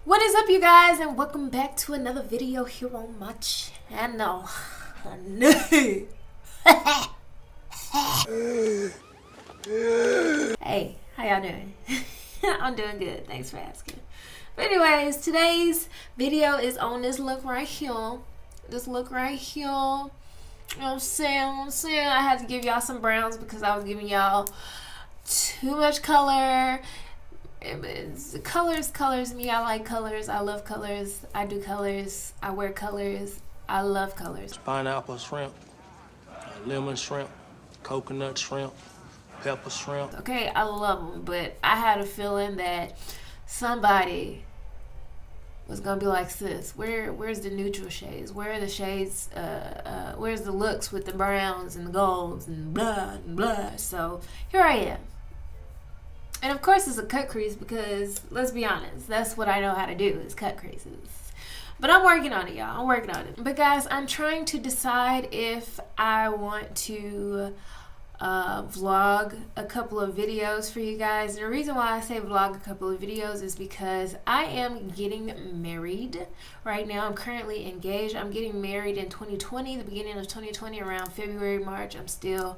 What is up, you guys, and welcome back to another video here on my channel. Hey, how y'all doing? I'm doing good, thanks for asking. But anyways, today's video is on this look right here. This look right here. You know what I'm saying? I had to give y'all some browns because I was giving y'all too much color. It's colors. Me, I like colors. I love colors. I do colors. I wear colors. I love colors. Pineapple shrimp, lemon shrimp, coconut shrimp, pepper shrimp. Okay, I love them, but I had a feeling that somebody was gonna be like, sis, where's the neutral shades? Where are the shades? Where's the looks with the browns and the golds and blah and blah? So here I am. And of course it's a cut crease because, let's be honest, that's what I know how to do, is cut creases. But I'm working on it, y'all. I'm working on it. But guys, I'm trying to decide if I want to vlog a couple of videos for you guys. And the reason why I say vlog a couple of videos is because I am getting married right now. I'm currently engaged. I'm getting married in 2020, the beginning of 2020, around February, March. I'm still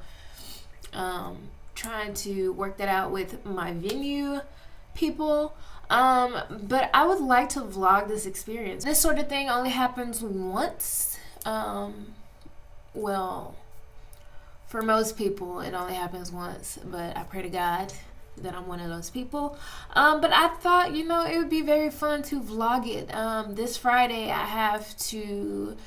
trying to work that out with my venue people, but I would like to vlog this experience. This sort of thing only happens once. Well, for most people it only happens once, but I pray to God that I'm one of those people. But I thought, you know, it would be very fun to vlog it. This Friday I have to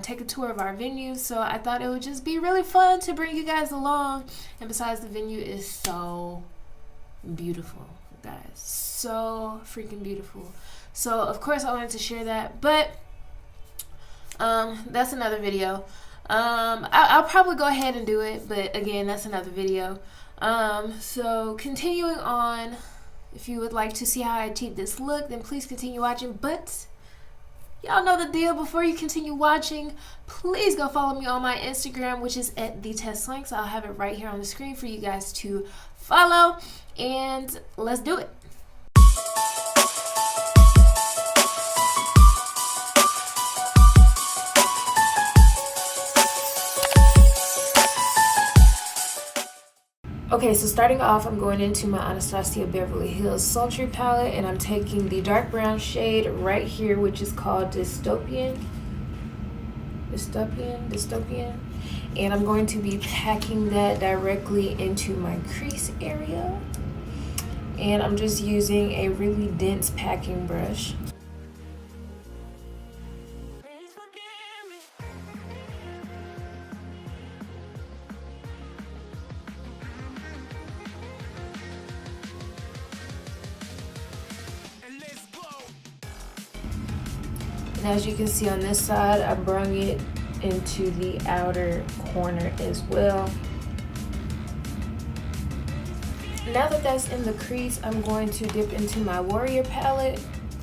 take a tour of our venue, so I thought it would just be really fun to bring you guys along. And besides, the venue is so beautiful, guys, so freaking beautiful. So of course I wanted to share that, but that's another video. I'll probably go ahead and do it, but again, that's another video. So continuing on, if you would like to see how I achieve this look, then please continue watching. But y'all know the deal. Before you continue watching, please go follow me on my Instagram, which is at @TheTestLinks. I'll have it right here on the screen for you guys to follow, and let's do it. Okay, so starting off, I'm going into my Anastasia Beverly Hills Sultry palette, and I'm taking the dark brown shade right here, which is called Dystopian. And I'm going to be packing that directly into my crease area. And I'm just using a really dense packing brush. And as you can see on this side, I brung it into the outer corner as well. Now that that's in the crease, I'm going to dip into my Warrior palette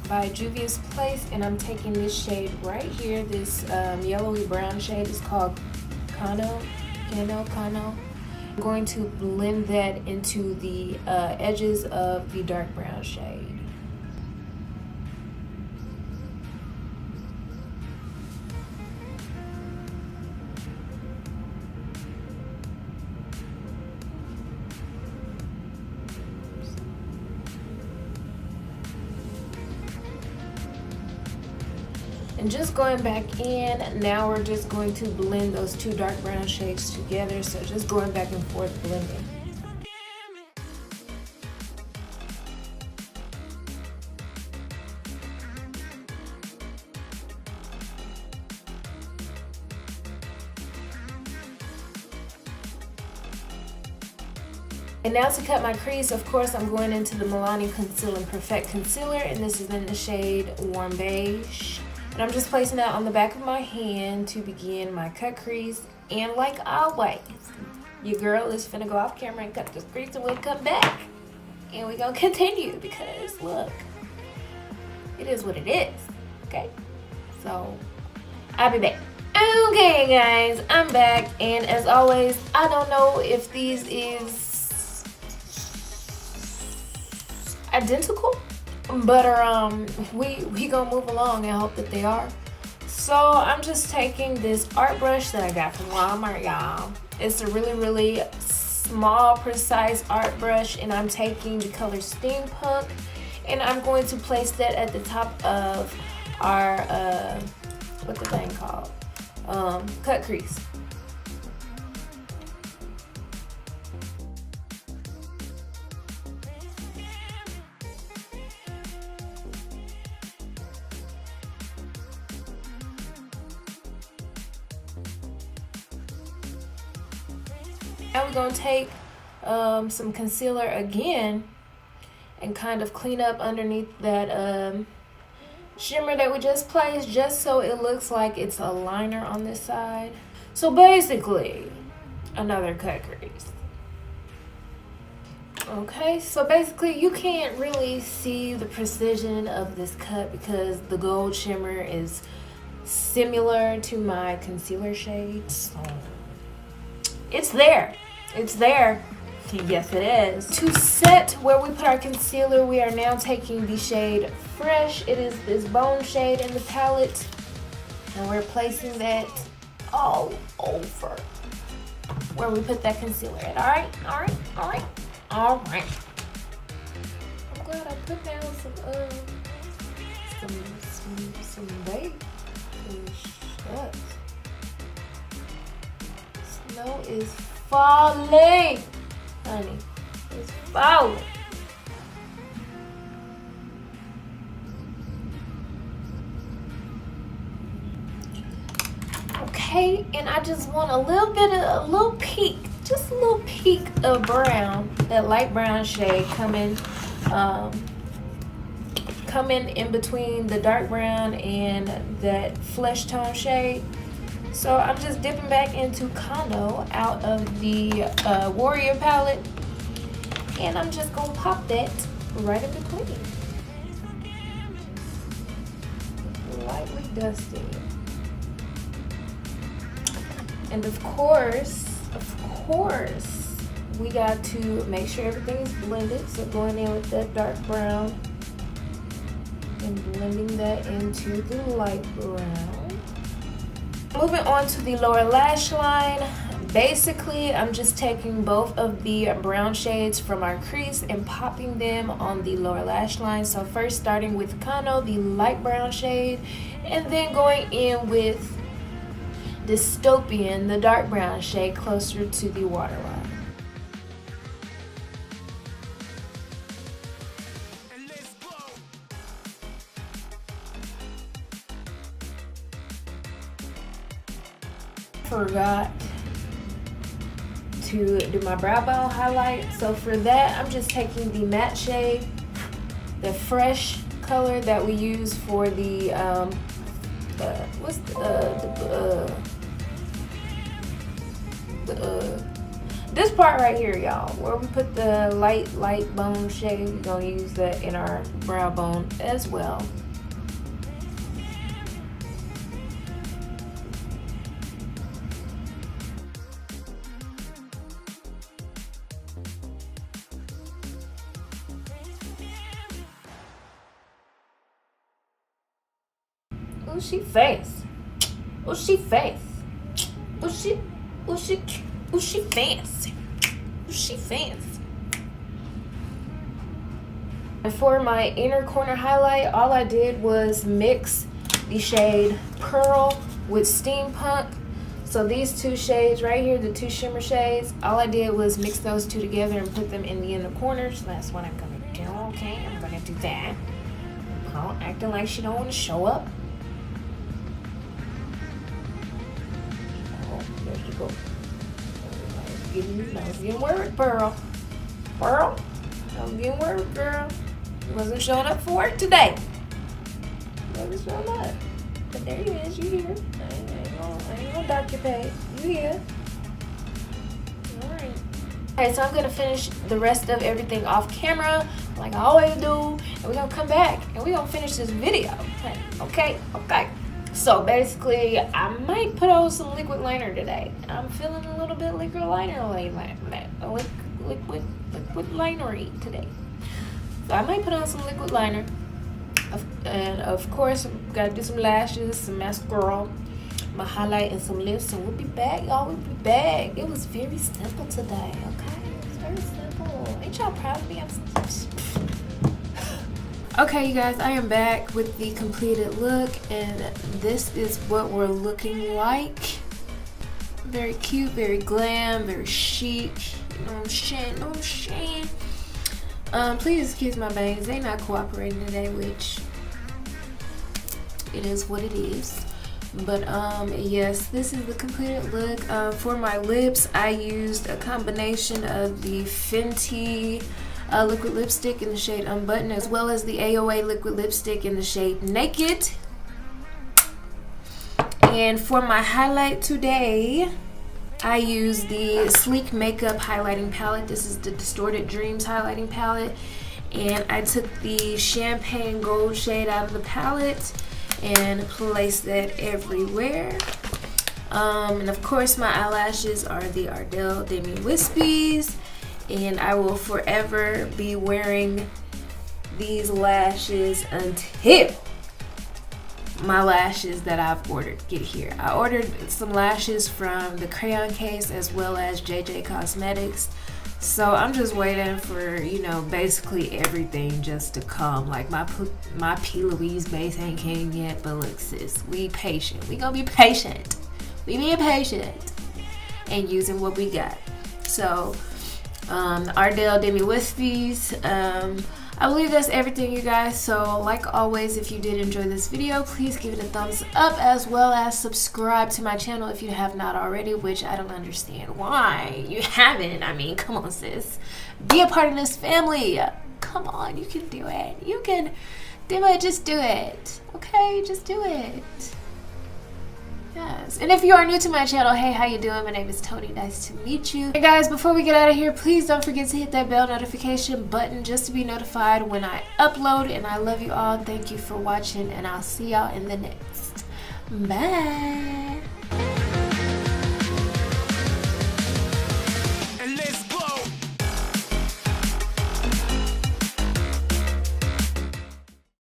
by Juvia's Place, and I'm taking this shade right here. This yellowy brown shade is called Kano. I'm going to blend that into the edges of the dark brown shade. And just going back in, now we're just going to blend those two dark brown shades together. So just going back and forth blending. And now to cut my crease, of course, I'm going into the Milani Conceal and Perfect Concealer, and this is in the shade Warm Beige. And I'm just placing that on the back of my hand to begin my cut crease. And like always, your girl is finna go off camera and cut this crease, and we'll come back. And we're gonna continue because, look, it is what it is, okay? So, I'll be back. Okay, guys, I'm back. And as always, I don't know if these is identical But we gonna move along and hope that they are. So I'm just taking this art brush that I got from Walmart, y'all. It's a really small, precise art brush, and I'm taking the color Steampunk, and I'm going to place that at the top of our what the thing called? Cut crease. Now we're gonna take some concealer again and kind of clean up underneath that shimmer that we just placed, just so it looks like it's a liner on this side. So basically, another cut crease. Okay, so basically you can't really see the precision of this cut because the gold shimmer is similar to my concealer shade. So it's there. It's there. Yes, it is. To set where we put our concealer, we are now taking the shade Fresh. It is this bone shade in the palette. And we're placing that all over where we put that concealer at. Alright? Alright? Alright? Alright. I'm glad I put down some bait. Shucks. Snow is falling, honey. It's falling. Okay, and I just want a little peak, just a little peak of brown, that light brown shade coming in between the dark brown and that flesh tone shade. So I'm just dipping back into Condo out of the Warrior palette, and I'm just gonna pop that right in between. Lightly dusting. And of course, we got to make sure everything is blended. So going in with that dark brown and blending that into the light brown. Moving on to the lower lash line, basically I'm just taking both of the brown shades from our crease and popping them on the lower lash line. So first starting with Kano, the light brown shade, and then going in with Dystopian, the dark brown shade, closer to the waterline. Forgot to do my brow bone highlight, so for that I'm just taking the matte shade, the Fresh color that we use for the this part right here, y'all, where we put the light bone shade. We're gonna use that in our brow bone as well. Oh, she face. Oh, she face. Oh, she fancy. Oh, she fancy. And for my inner corner highlight, all I did was mix the shade Pearl with Steampunk. So these two shades right here, the two shimmer shades, all I did was mix those two together and put them in the inner corners. So that's what I'm gonna do. Okay, I'm gonna do that. Pearl acting like she don't want to show up. There you go. I was getting worried, Pearl. Pearl, I was getting worried, girl. You wasn't showing up for work today. You wasn't showing up. But there you is, you here. I ain't gonna dock your pay. You here. Alright. Alright, so I'm gonna finish the rest of everything off camera, like I always do. And we're gonna come back and we're gonna finish this video. Okay? So basically, I might put on some liquid liner today. I'm feeling a little bit liquid linery today. So I might put on some liquid liner. And of course, gotta do some lashes, some mascara, my highlight, and some lips. And we'll be back, y'all. We'll be back. It was very simple today, okay? It was very simple. Ain't y'all proud of me? Okay, you guys, I am back with the completed look, and this is what we're looking like. Very cute, very glam, very chic. You know what I'm saying? You know what I'm saying? Please excuse my bangs. They not cooperating today, which it is what it is. But yes, this is the completed look. For my lips, I used a combination of the Fenty liquid lipstick in the shade Unbutton, as well as the AOA liquid lipstick in the shade Naked. And for my highlight today, I used the Sleek Makeup highlighting palette. This is the Distorted Dreams highlighting palette. And I took the Champagne Gold shade out of the palette and placed that everywhere. And of course, my eyelashes are the Ardell Demi Wispies. And I will forever be wearing these lashes until my lashes that I've ordered get here. I ordered some lashes from the Crayon Case as well as JJ Cosmetics. So I'm just waiting for, you know, basically everything just to come. Like my P. Louise base ain't came yet, but look sis, we patient. We gonna be patient. We being patient and using what we got. So the Ardell Demi Wispies. I believe that's everything, you guys. So like always, if you did enjoy this video, please give it a thumbs up, as well as subscribe to my channel if you have not already, which I don't understand why you haven't. I mean, come on sis, be a part of this family. Come on, you can do it. You can do it. Just do it. Okay, just do it. Yes. And if you are new to my channel, hey, how you doing? My name is Tony. Nice to meet you. Hey guys, before we get out of here, please don't forget to hit that bell notification button just to be notified when I upload. And I love you all. Thank you for watching, and I'll see y'all in the next. Bye.